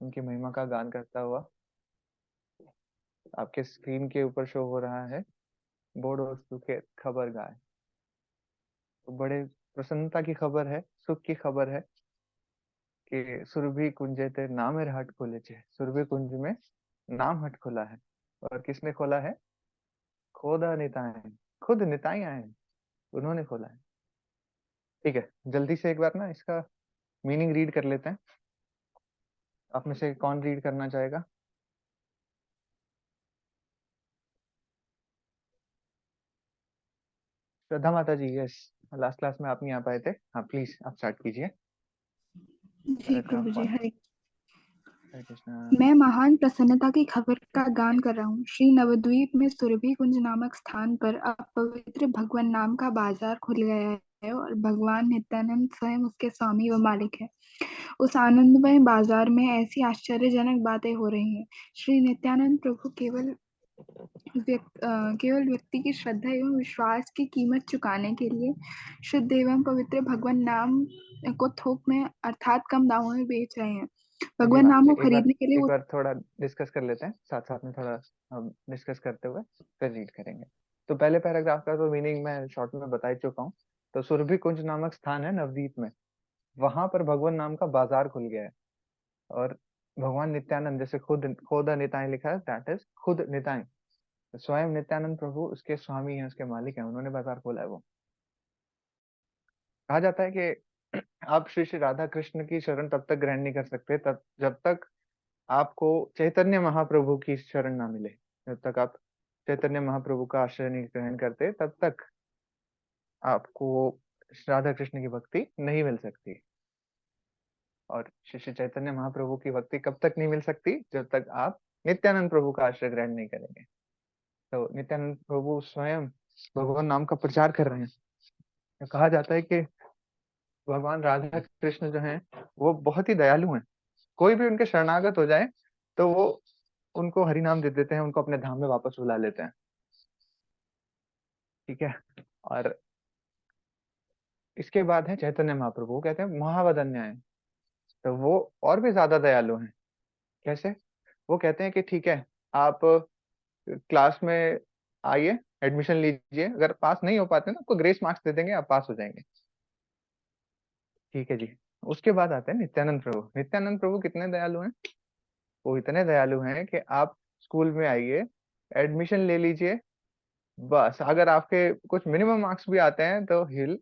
उनकी महिमा का गान करता हुआ आपके स्क्रीन के ऊपर शो हो रहा है। बोड़ो सुखे खबर गाय। तो बड़े प्रसन्नता की खबर है, सुख की खबर है कि सुरभि कुंजे ते नामेर हट खोले छे। सुरभि कुंज में नाम हट खोला है। और किसने खोला है? खोदा निताय। खुद निताई आए हैं, उन्होंने खोला है। ठीक है, जल्दी से एक बार ना इसका मीनिंग रीड कर लेते हैं। आप में से कौन रीड करना चाहेगा? श्रद्धा माता जी, यस। लास्ट क्लास में आप नहीं आ पाए थे। हाँ प्लीज आप स्टार्ट कीजिए। जी पैराग्राफ गुरुजी, 1। हरे हरे कृष्णा। मैं महान प्रसन्नता की खबर का गान कर रहा हूँ। श्री नवद्वीप में सुरभि कुंज नामक स्थान पर अब पवित्र भगवान नाम का बाजार खुल गया है और भगवान नित्यानंद स्वयं उसके स्वामी व मालिक है। उस आनंदमय बाजार में ऐसी आश्चर्यजनक बातें हो रही हैं। श्री नित्यानंद प्रभु केवल व्यक्ति की श्रद्धा एवं विश्वास की कीमत चुकाने के लिए शुद्ध एवं पवित्र भगवान नाम को थोक में अर्थात कम दामों में बेच रहे हैं। अजीब भगवान बात नाम है। को खरीदने के लिए एक बार थोड़ा डिस्कस कर लेते हैं, साथ साथ में थोड़ा हम डिस्कस करते हुए फिर रीड करेंगे। तो पहले पैराग्राफ का तो मीनिंग मैं शॉर्ट में बता ही चुका हूँ। तो सुरभि कुंज नामक स्थान है नवदीप में, वहां पर भगवान नाम का बाजार खुल गया है। और भगवान नित्यानंद, जैसे खुद खोदा निताई लिखा है, दैट इज खुद निताई। स्वयं नित्यानंद प्रभु उसके स्वामी हैं, उसके मालिक हैं, उन्होंने बाजार खोला है। वो कहा जाता है कि आप श्री श्री राधा कृष्ण की शरण तब तक ग्रहण नहीं कर सकते तब जब तक आपको चैतन्य महाप्रभु की शरण ना मिले। जब तक आप चैतन्य महाप्रभु का आश्रय नहीं ग्रहण करते तब तक आपको राधा कृष्ण की भक्ति नहीं मिल सकती। और श्री श्री चैतन्य महाप्रभु की भक्ति कब तक नहीं मिल सकती? जब तक आप नित्यानंद प्रभु का आश्रय ग्रहण नहीं करेंगे। तो नित्यानंद प्रभु स्वयं भगवान नाम का प्रचार कर रहे हैं। तो कहा जाता है कि भगवान राधा कृष्ण जो हैं वो बहुत ही दयालु हैं। कोई भी उनके शरणागत हो जाए तो वो उनको हरि नाम दे देते हैं, उनको अपने धाम में वापस बुला लेते हैं। ठीक है। और इसके बाद है चैतन्य महाप्रभु, वो कहते हैं महावदन्य है। तो वो और भी ज्यादा दयालु हैं। कैसे? वो कहते हैं कि ठीक है, आप क्लास में आइए, एडमिशन लीजिए, अगर पास नहीं हो पाते ना आपको ग्रेस मार्क्स दे देंगे, आप पास हो जाएंगे। ठीक है जी। उसके बाद आते हैं नित्यानंद प्रभु। नित्यानंद प्रभु कितने दयालु हैं? वो इतने दयालु हैं कि आप स्कूल में आइए, एडमिशन ले लीजिए, बस अगर आपके कुछ मिनिमम मार्क्स भी आते हैं तो हिल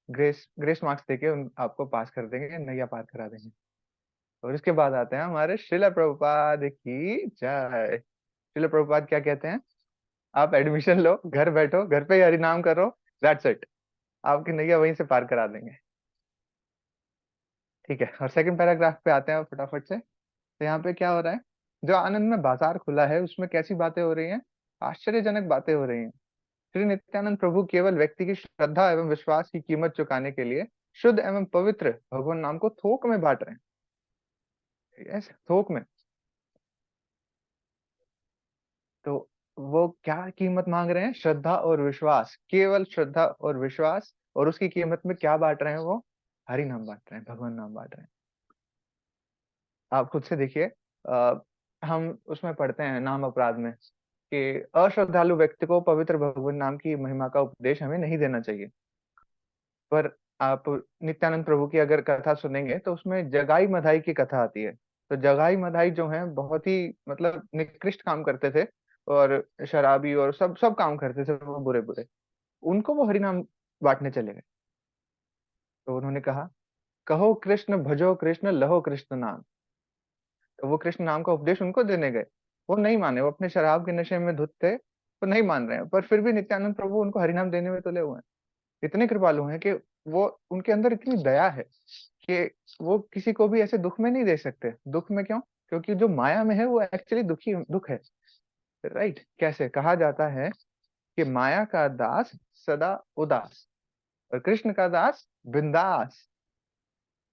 ग्रेस ग्रेस मार्क्स देके उन आपको पास कर देंगे, नैया पार करा देंगे। और इसके बाद आते हैं हमारे श्रील प्रभुपाद की जय। श्रील प्रभुपाद क्या कहते हैं? आप एडमिशन लो, घर बैठो, घर पे ही हरि नाम करो, दैट्स इट, आपकी नैया वहीं से पार करा देंगे। ठीक है, और सेकंड पैराग्राफ पे आते हैं फटाफट से। तो यहाँ पे क्या हो रहा है? जो आनंद में बाजार खुला है उसमें कैसी बातें हो रही हैं? आश्चर्यजनक बातें हो रही हैं। श्री नित्यानंद प्रभु केवल व्यक्ति की श्रद्धा एवं विश्वास की कीमत चुकाने के लिए शुद्ध एवं पवित्र भगवान नाम को थोक में बांट रहे हैं। यस, थोक में। तो वो क्या कीमत मांग रहे हैं? श्रद्धा और विश्वास, केवल श्रद्धा और विश्वास। और उसकी कीमत में क्या बांट रहे हैं वो? हरि नाम बांट रहे हैं, भगवान नाम बांट रहे हैं। आप खुद से देखिए। हम उसमें पढ़ते हैं नाम अपराध में कि अश्रद्धालु व्यक्ति को पवित्र भगवान नाम की महिमा का उपदेश हमें नहीं देना चाहिए। पर आप नित्यानंद प्रभु की अगर कथा सुनेंगे तो उसमें जगाई मधाई की कथा आती है। तो जगाई मधाई जो है बहुत ही मतलब निकृष्ट काम करते थे, और शराबी और सब सब काम करते थे वो बुरे बुरे। उनको वो हरिनाम बांटने चले गए। तो उन्होंने कहा, कहो कृष्ण भजो कृष्ण लहो कृष्ण नाम। तो वो कृष्ण नाम का उपदेश उनको देने गए। वो नहीं माने, वो अपने शराब के नशे में धुत थे, वो नहीं मान रहे हैं। पर फिर भी नित्यानंद प्रभु उनको हरिनाम देने में तुले हुए हैं। इतने कृपालु हैं कि वो उनके अंदर इतनी दया है कि वो किसी को भी ऐसे दुख में नहीं दे सकते। दुख में क्यों? क्योंकि जो माया में है वो एक्चुअली दुखी दुख है। राइट? कैसे कहा जाता है कि माया का दास सदा उदास और कृष्ण का दास बिंदास।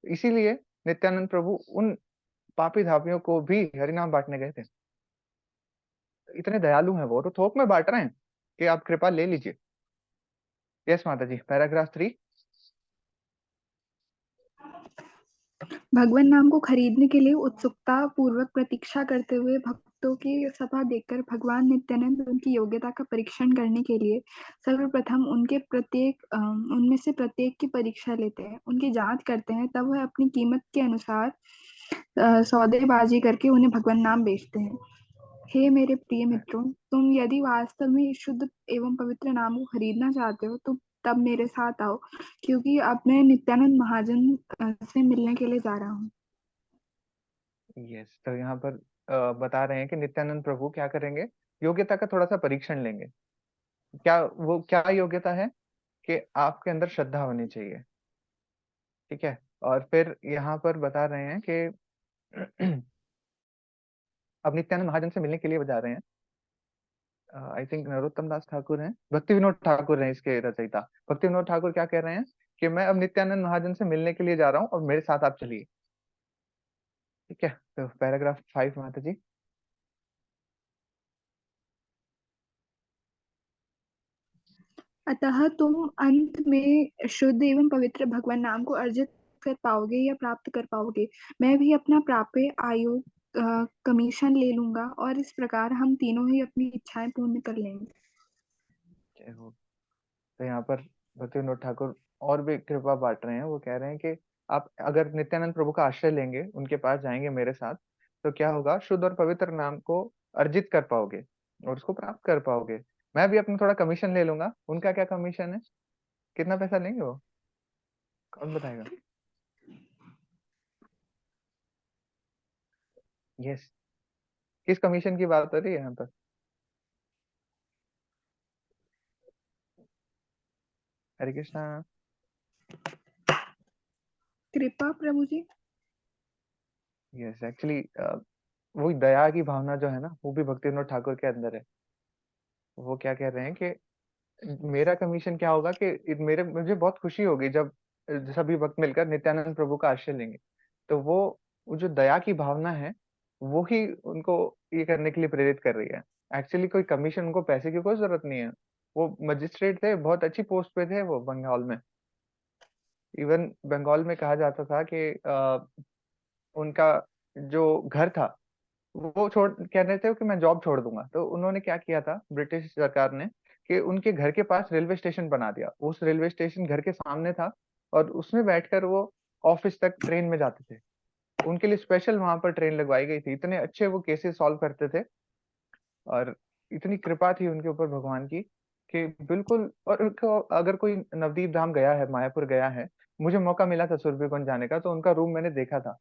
इसीलिए नित्यानंद प्रभु उन पापी धापियों को भी हरिनाम बांटने गए थे। इतने दयालु हैं वो, तो थोक में बांट रहे हैं कि आप कृपा ले लीजिए। यस माता जी, पैराग्राफ 3। भगवान नाम को खरीदने के लिए उत्सुकता पूर्वक प्रतीक्षा करते हुए भक्तों की सभा देखकर भगवान नित्यानंद उनकी योग्यता का परीक्षण करने के लिए सर्वप्रथम उनमें से प्रत्येक की परीक्षा लेते हैं, उनकी जांच करते हैं, तब वह अपनी कीमत के अनुसार सौदेबाजी करके उन्हें भगवान नाम बेचते हैं। हे मेरे प्रिय मित्रों, तुम यदि वास्तव में इस शुद्ध एवं पवित्र नाम को खरीदना चाहते हो तो तब मेरे साथ आओ, क्योंकि अब मैं नित्यानंद महाजन से मिलने के लिए जा रहा हूँ। यस, तो यहाँ पर बता रहे हैं कि नित्यानंद प्रभु क्या करेंगे, योग्यता का थोड़ा सा परीक्षण लेंगे। वो क्या योग्यता है कि आपके अंदर श्रद्धा होनी चाहिए। ठीक है। और फिर यहाँ पर बता रहे हैं कि अब नित्यानंद महाजन से मिलने के लिए बता रहे हैं। आई थिंक नरोत्तम दास ठाकुर हैं, भक्ति विनोद ठाकुर हैं इसके रचयिता। भक्ति विनोद ठाकुर क्या कह रहे हैं कि मैं अब नित्यानंद महाजन से मिलने के लिए जा रहा हूँ और मेरे साथ आप चलिए। ठीक है, तो पैराग्राफ 5 माता जी। अतः तुम अंत में शुद्ध एवं पवित्र भगवान नाम को अर्जित कर पाओगे या प्राप्त कर पाओगे। मैं भी अपना प्राप्य आयोग कमीशन ले लूंगा और इस प्रकार हम तीनों ही अपनी इच्छाएं पूर्ण कर लेंगे। जय हो। तो यहाँ पर भक्ति विनोद ठाकुर और भी कृपा बांट रहे हैं। वो कह रहे हैं कि आप अगर नित्यानंद प्रभु का आश्रय लेंगे, उनके पास जाएंगे मेरे साथ, तो क्या होगा, शुद्ध और पवित्र नाम को अर्जित कर पाओगे और उसको प्राप्त कर पाओगे। मैं भी अपना थोड़ा कमीशन ले लूंगा। उनका क्या कमीशन है, कितना पैसा लेंगे वो, कौन बताएगा? यस, किस कमीशन की बात हो रही है यहाँ पर? हरे कृष्णा। कृपा प्रभु जी। यस, एक्चुअली वही दया की भावना जो है ना, वो भी भक्ति विनोद ठाकुर के अंदर है। वो क्या कह रहे हैं कि मेरा कमीशन क्या होगा कि मुझे बहुत खुशी होगी जब सभी भक्त मिलकर नित्यानंद प्रभु का आश्रय लेंगे। तो वो जो दया की भावना है, वो ही उनको ये करने के लिए प्रेरित कर रही है। एक्चुअली कोई कमीशन, उनको पैसे की कोई जरूरत नहीं है। वो मजिस्ट्रेट थे, बहुत अच्छी पोस्ट पे थे वो बंगाल में। इवन बंगाल में कहा जाता था कि उनका जो घर था, वो छोड़ कह रहे थे कि मैं जॉब छोड़ दूंगा। तो उन्होंने क्या किया था, ब्रिटिश सरकार ने, कि उनके घर के पास रेलवे स्टेशन बना दिया। उस रेलवे स्टेशन घर के सामने था और उसमें बैठकर वो ऑफिस तक ट्रेन में जाते थे। उनके लिए स्पेशल वहां पर ट्रेन लगवाई गई थी। इतने अच्छे वो केसेस सॉल्व करते थे और इतनी कृपा थी उनके ऊपर भगवान की कि बिल्कुल। और उनको अगर कोई नवदीप धाम गया है, मायापुर गया है, मुझे मौका मिला था सुरभि जाने का, तो उनका रूम मैंने देखा था।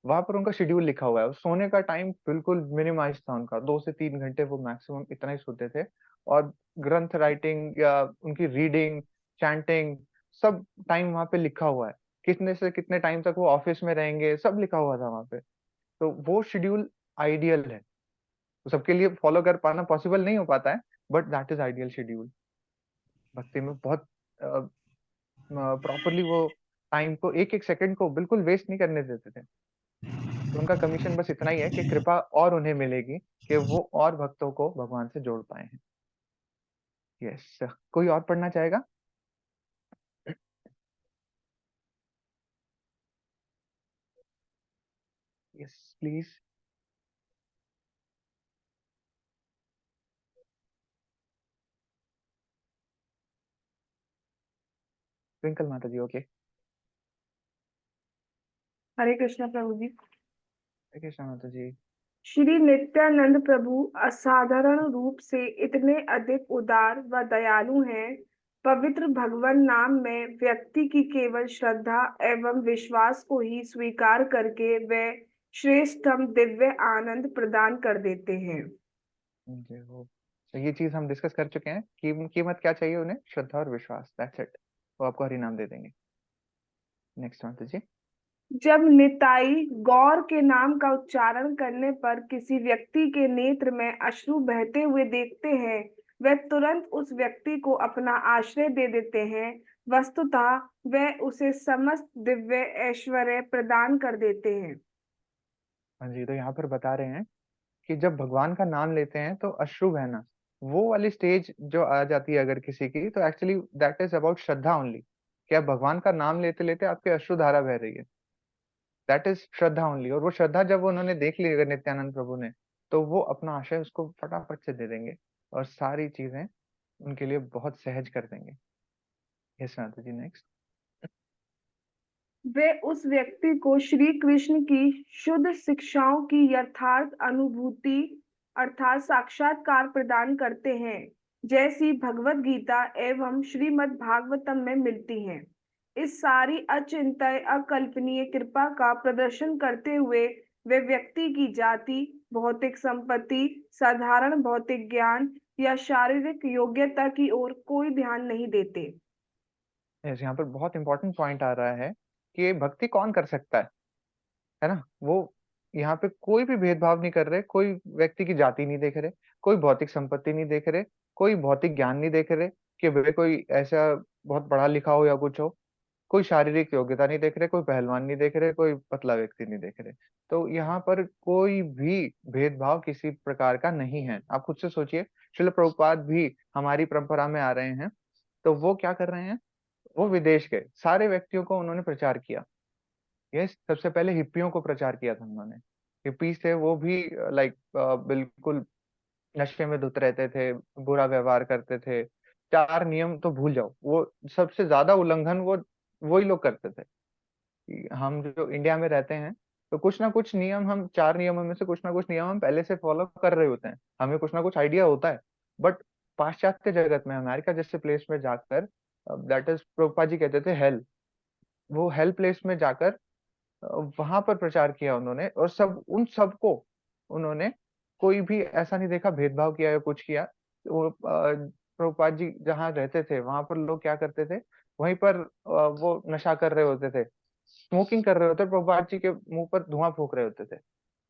वहां पर उनका शेड्यूल लिखा हुआ है और सोने का टाइम बिल्कुल मिनिमाइज था उनका, 2 से 3 घंटे वो मैक्सिमम इतना ही सोते थे। और ग्रंथ राइटिंग या उनकी रीडिंग, चैंटिंग, सब टाइम वहां पे लिखा हुआ है। कितने से कितने टाइम तक वो ऑफिस में रहेंगे, सब लिखा हुआ था वहां पे। तो वो शेड्यूल आइडियल है। तो सबके लिए फॉलो कर पाना पॉसिबल नहीं हो पाता है, but that is ideal schedule. भक्ति में बहुत प्रॉपरली वो टाइम को, एक एक सेकंड को बिल्कुल वेस्ट नहीं करने देते थे। तो उनका कमीशन बस इतना ही है कि कृपा और उन्हें मिलेगी कि वो और भक्तों को भगवान से जोड़ पाए हैं। यस, कोई और पढ़ना चाहेगा? Yes please. ट्विंकल माता जी, ओके। हरे कृष्णा प्रभु जी। कृष्णा माता जी। श्री नित्यानंद प्रभु असाधारण रूप से इतने अधिक उदार व दयालु हैं। पवित्र भगवान नाम में व्यक्ति की केवल श्रद्धा एवं विश्वास को ही स्वीकार करके वे श्रेष्ठतम दिव्य आनंद प्रदान कर देते हैं। जय हो। तो ये चीज हम डिस्कस कर चुके हैं। कीमत क्या चाहिए उन्हें, श्रद्धा और विश्वास, दैट्स इट। वो आपको हरि नाम दे देंगे। नेक्स्ट माता जी। जब निताई गौर के नाम का उच्चारण करने पर किसी व्यक्ति के नेत्र में अश्रु बहते हुए देखते हैं, वे तुरंत उस व्यक्ति को अपना आश्रय दे देते हैं। वस्तुतः वे उसे समस्त दिव्य ऐश्वर्य प्रदान कर देते हैं। हाँ जी, तो यहाँ पर बता रहे हैं कि जब भगवान का नाम लेते हैं तो अश्रु बहना, वो वाली स्टेज जो आ जाती है अगर किसी की, तो actually that is about Shraddha only. कि आप भगवान का नाम लेते लेते आपके अश्रु धारा बह रही है। That is Shraddha only. और वो श्रद्धा जब उन्होंने देख ली अगर नित्यानंद प्रभु ने, तो वो अपना आशय उसको फटाफट से दे देंगे और सारी चीजें उनके लिए बहुत सहज कर देंगे। यस माता जी, नेक्स्ट। वे उस व्यक्ति को श्री कृष्ण की शुद्ध शिक्षाओं की यथार्थ अनुभूति अर्थात साक्षात्कार प्रदान करते हैं, जैसी भगवत गीता एवं श्रीमद् भागवतम में मिलती हैं। इस सारी अचिंत्य अकल्पनीय कृपा का प्रदर्शन करते हुए वे व्यक्ति की जाति, भौतिक संपत्ति, साधारण भौतिक ज्ञान या शारीरिक योग्यता की ओर कोई ध्यान नहीं देते। यस, यहाँ पर बहुत इंपॉर्टेंट पॉइंट आ रहा है कि भक्ति कौन कर सकता है ना। वो यहाँ पे कोई भी भेदभाव नहीं कर रहे, कोई व्यक्ति की जाति नहीं देख रहे, कोई भौतिक संपत्ति नहीं देख रहे, कोई भौतिक ज्ञान नहीं देख रहे कि वे कोई ऐसा बहुत पढ़ा लिखा हो या कुछ हो, कोई शारीरिक योग्यता नहीं देख रहे, कोई पहलवान नहीं देख रहे, कोई पतला व्यक्ति नहीं देख रहे। तो यहाँ पर कोई भी भेदभाव किसी प्रकार का नहीं है। आप खुद से सोचिए, श्रील प्रभुपाद भी हमारी परंपरा में आ रहे हैं, तो वो क्या कर रहे हैं, वो विदेश गए, सारे व्यक्तियों को उन्होंने प्रचार किया। यस, सबसे पहले हिप्पियों को प्रचार किया था उन्होंने। हिप्पीज थे, वो भी लाइक बिल्कुल नशे में धुत रहते थे, बुरा व्यवहार करते थे। चार नियम तो भूल जाओ, वो सबसे ज्यादा उल्लंघन वो वही लोग करते थे। हम जो इंडिया में रहते हैं, तो कुछ ना कुछ नियम, हम चार नियमों में से कुछ ना कुछ नियम हम पहले से फॉलो कर रहे होते हैं, हमें कुछ ना कुछ आइडिया होता है। बट पाश्चात्य जगत में, अमेरिका जैसे प्लेस में जाकर, दैट इज प्रभुपाद जी कहते थे हेल, वो हेल प्लेस में जाकर वहां पर प्रचार किया उन्होंने, और सब उन सबको उन्होंने कोई भी ऐसा नहीं देखा भेदभाव किया या कुछ किया। वो प्रभुपाद जी जहाँ रहते थे वहां पर लोग क्या करते थे, वहीं पर वो नशा कर रहे होते थे, स्मोकिंग कर रहे होते, प्रभुपाद जी के मुंह पर धुआं फूक रहे होते थे,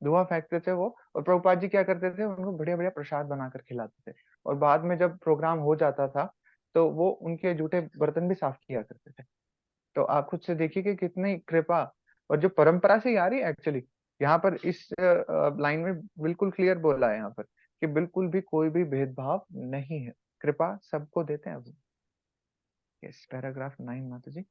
धुआं फेंकते थे वो। और प्रभुपाद जी क्या करते थे, उनको बढ़िया बढ़िया प्रसाद बनाकर खिलाते थे, और बाद में जब प्रोग्राम हो जाता था तो वो उनके जूठे बर्तन भी साफ किया करते थे। तो आप खुद से देखिए कि कितनी कृपा, और जो परंपरा से ही आ रही है एक्चुअली। यहाँ पर इस लाइन में बिल्कुल क्लियर बोला है यहाँ पर कि बिल्कुल भी कोई भी भेदभाव नहीं है, कृपा सबको देते हैं वो। यस, पैराग्राफ 9 माता जी।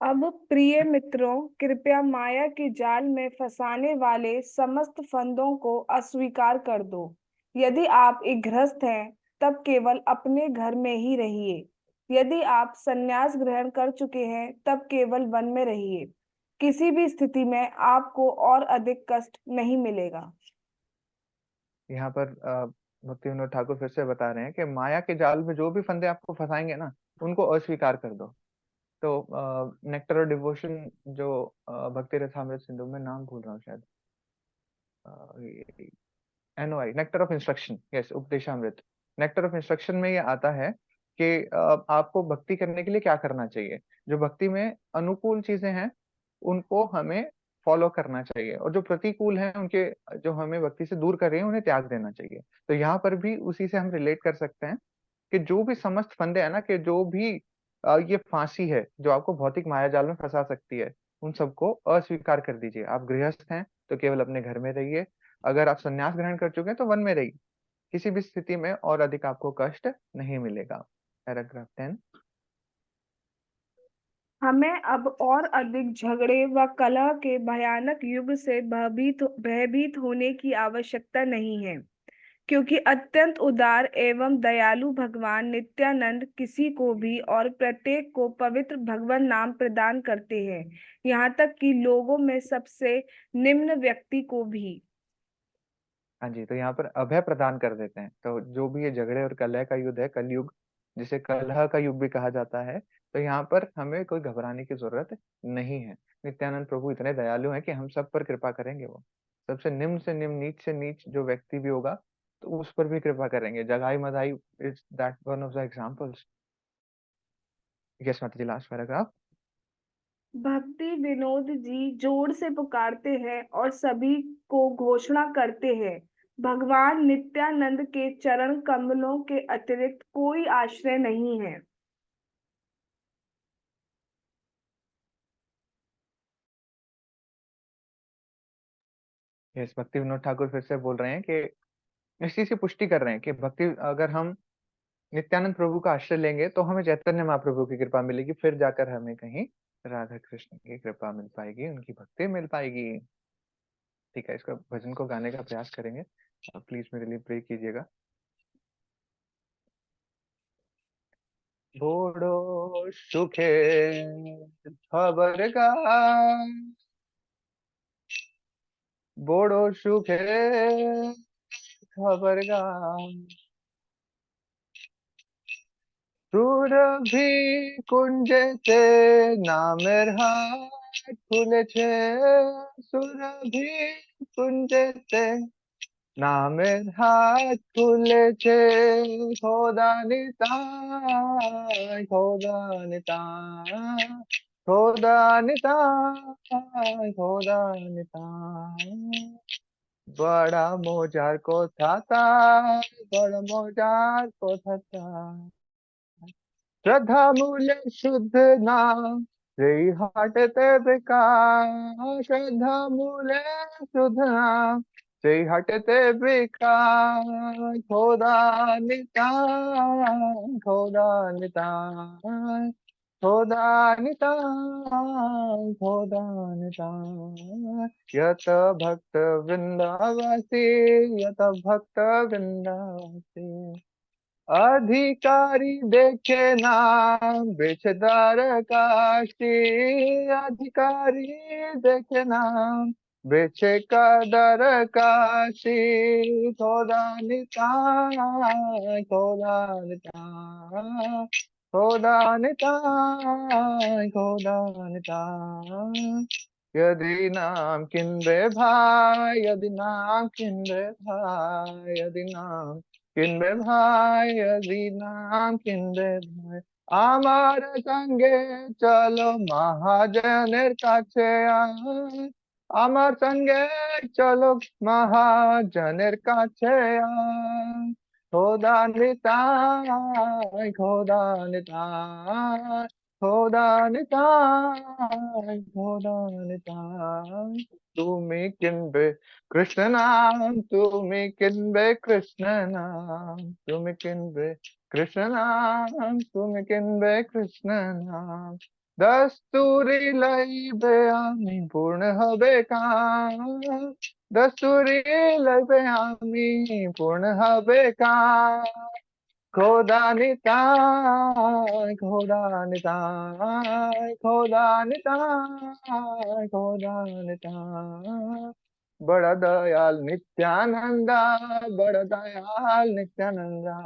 अब प्रिय मित्रों, कृपया माया के जाल में फंसाने वाले समस्त फंदों को अस्वीकार कर दो। यदि आप एक गृहस्थ हैं, तब केवल अपने घर में ही रहिए। यदि आप संन्यास ग्रहण कर चुके हैं, तब केवल वन में रहिए। किसी भी स्थिति में आपको और अधिक कष्ट नहीं मिलेगा। यहाँ पर भक्ति विनोद ठाकुर फिर से बता रहे हैं कि माया के जाल में जो भी फंदे आपको फंसाएंगे ना, उनको अस्वीकार कर दो। तो नेक्टर ऑफ डिवोशन जो भक्ति रसामृत सिंधु में, नाम भूल रहा हूँ शायद, NOI, nectar of instruction, yes, Upadeshamrita, nectar of instruction में ये आता है कि आपको भक्ति करने के लिए क्या करना चाहिए। जो भक्ति में अनुकूल चीजें हैं उनको हमें फॉलो करना चाहिए, और जो प्रतिकूल हैं, उनके जो हमें भक्ति से दूर कर रहे हैं, उन्हें त्याग देना चाहिए। तो यहाँ पर भी उसी से हम रिलेट कर सकते हैं कि जो भी समस्त फंदे है ना, कि जो भी ये फांसी है जो आपको भौतिक माया जाल में फंसा सकती है, उन सबको अस्वीकार कर दीजिए। आप गृहस्थ हैं तो केवल अपने घर में रहिए, अगर आप संन्यास ग्रहण कर चुके हैं तो वन में रहिए। किसी भी स्थिति में और अधिक आपको कष्ट नहीं मिलेगा। पैराग्राफ 10। हमें अब और अधिक झगड़े व कलह के भयानक युग से भयभीत होने की आवश्यकता नहीं है, क्योंकि अत्यंत उदार एवं दयालु भगवान नित्यानंद किसी को भी और प्रत्येक को पवित्र भगवान नाम प्रदान करते हैं, यहाँ तक कि लोगों में सबसे निम्न व्यक्ति को भी। हाँ जी, तो यहाँ पर अभय प्रदान कर देते हैं। तो जो भी ये झगड़े और कलह का युद्ध है, कलयुग, जिसे कलह का युग भी कहा जाता है, तो यहाँ पर हमें कोई घबराने की जरूरत नहीं है। नित्यानंद प्रभु इतने दयालु हैं कि हम सब पर कृपा करेंगे। वो सबसे निम्न से निम्न, नीच से नीच जो व्यक्ति भी होगा, तो उस पर भी कृपा करेंगे। जगाई मधाई is that one of the examples. Yes माता जी, लास्ट पैराग्राफ। भक्ति विनोद जी जोर से पुकारते हैं और सभी को घोषणा करते हैं, भगवान नित्यानंद के चरण कमलों के अतिरिक्त कोई आश्रय नहीं है। यस, भक्ति विनोद ठाकुर फिर से बोल रहे हैं कि इस चीज की पुष्टि कर रहे हैं कि भक्ति, अगर हम नित्यानंद प्रभु का आश्रय लेंगे तो हमें चैतन्य महाप्रभु की कृपा मिलेगी, फिर जाकर हमें कहीं राधा कृष्ण की कृपा मिल पाएगी, उनकी भक्ति मिल पाएगी। ठीक है, इसका भजन को गाने का प्रयास करेंगे। प्लीज मेरे लिए प्रे कीजिएगा। बोड़ो सुखे खबर का, बोड़ो सुखे खबर का, সুরভি কুঞ্জেতে নামের হাট খুলেছে, সুরভি কুঞ্জেতে নামের হাট খুলেছে, খোদা নিতাই, খোদা নিতাই, খোদা নিতাই, খোদা নিতাই। বড়া মজার কথা তার, বড় মজার কথা তার, শ্রদ্ধা মূলে শুদ্ধ নাম সেই হাটেতে বেকার, শ্রদ্ধা মূলে শুদ্ধ নাম সেই হাটেতে বেকার, খোদা নিতাই, খোদা নিতাই, খোদা নিতাই, খোদা নিতাই। यत भक्त वृंदावासी, यत भक्त वृंदावासी, अधिकारी देखे नाम बेचदार काशी, अधिकारी देखे नाम बेचे का दर काशी, खोदा निताय, खोदा निताय, खोदा निताय, खोदा निताय। यदि नाम किन्बे भाई, यदि नाम किन्बे भाई, यदि नाम কিনবে ভাই, यदि নাম কিনবে ভাই, আমার সঙ্গে চলো মহাজনের কাছে আয়, আমার সঙ্গে চলো মহাজনের কাছে আয়, খোদা নিতাই, খোদা নিতাই, খোদা নিতাই, খোদা নিতাই। তুমি কিনবে কৃষ্ণ নাম, তুমি কিনবে কৃষ্ণ নাম, তুমি কিনবে কৃষ্ণ নাম, তুমি কিনবে কৃষ্ণ নাম। দস্তুরি লইবে আমি পূর্ণ হবে কাম, দস্তুরি লইবে আমি পূর্ণ হবে কাম, খোদা নিতাই, খোদা নিতাই, খোদা নিতাই, খোদা নিতাই। बड़ा दयाल नित्यानंदा, बड़ा दयाल नित्यानंदा,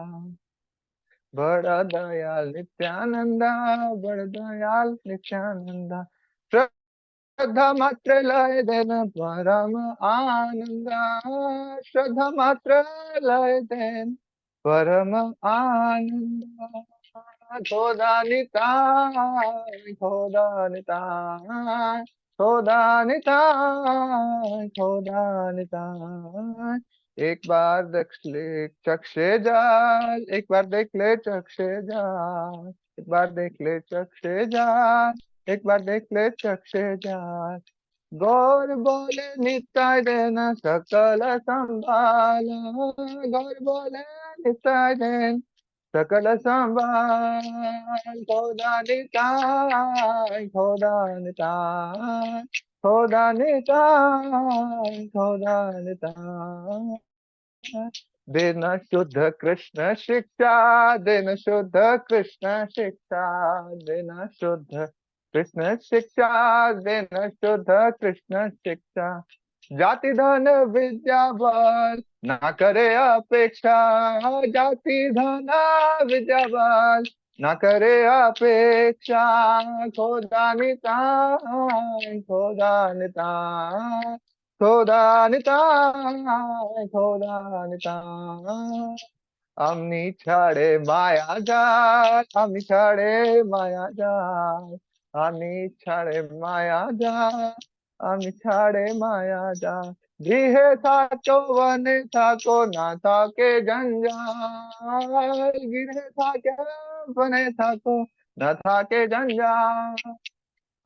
बड़ा दयाल नित्यानंदा, बड़ा दयाल नित्यानंदा। श्रद्धा मात्र लय देन परम आनंदा, श्रद्धा मात्र लय देन परम आनंदा। खोदा निताय, खोदा निताय, खोदा निताय, खोदा निताय। एक बार देख ले चक्षे जाल, एक बार देख ले चक्षे जाल, एक बार देख ले चक्षे जाल, एक बार देख ले चक्षे जाल। गौर बोले निताय देना सकल संभाल, गौर बोले निताय देन सकल संभाल, खोदा निताय, खोदा निताय, खोदा निताय, खोदा निताय। देना शुद्ध कृष्ण शिक्षा, देना शुद्ध कृष्ण शिक्षा, देना शुद्ध कृष्ण शिक्षा, देना शुद्ध कृष्ण शिक्षा। जाति धन विद्या बल ना करे अपेक्षा, जाति धन विद्या बल ना करे अपेक्षा, खोदा निताय, खोदा निताय, खोदा निताय, खोदा निताय। আমি ছাড়ে মায়া যায়, আমি ছাড়ে মায়া যায়, আমি ছাড়ে মায়া যায়, আমি ছাড়ে মায়া যায়। গৃহে থাকো বনে থাকো না থাকে জঞ্জাল, গৃহে থাকে বনে থাকো না থাকে জঞ্জাল।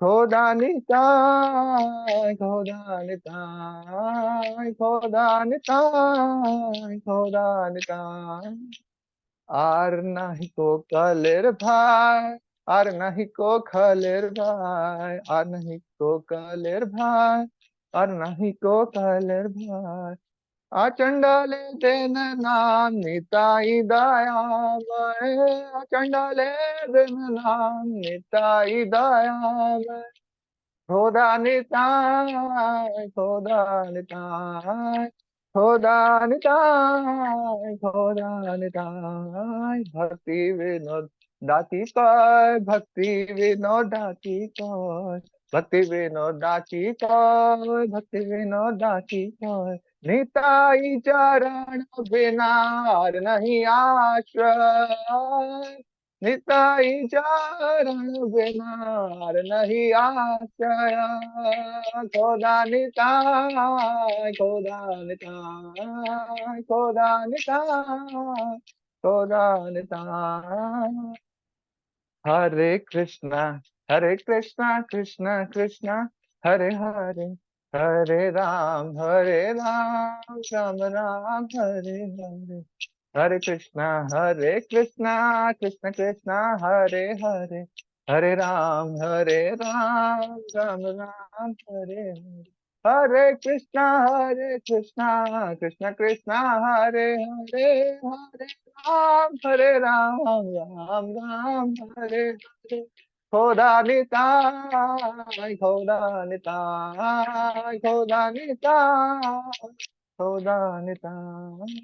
खोदा निताय, खोदा निताय, खोदा निताय, खोदा निताय। আর নাহি তো কালের ভাই, আর নাহিকো খালের ভাই, আর নাহিকো কালের ভাই, আর নাহিকো কালের ভাই। আচণ্ডালে দেন নাম নিতাই দয়াময়, আচণ্ডালে দেন নাম নিতাই দয়াময়। খোদা নিতাই, খোদা নিতাই, খোদা নিতাই, খোদা নিতাই। ভক্তি বিনোদ ডাকি কয়, ভক্তি বিনোদ ডাকি কয়, ভক্তি বিনোদ ডাকি কয়, ভক্তি বিনোদ ডাকি কয়। নিতাই চरण बिना और नहीं आश्रय, निताई चरण बिनार नहीं आश्रय। खोदा निताय, खोदा निताय, खोदा निताय, खोदा निताय। हरे कृष्णा, हरे कृष्णा, कृष्णा कृष्णा हरे हरे, हरे राम, हरे राम, राम राम हरे हरे। हरे कृष्णा कृष्ण कृष्णा हरे हरे, हरे राम राम राम हरे हरे। हरे कृष्णा कृष्ण कृष्णा हरे हरे, हरे राम राम राम हरे हरे। खोदा निताय, खोदा निताय, खोदा निताय, खोदा निताय।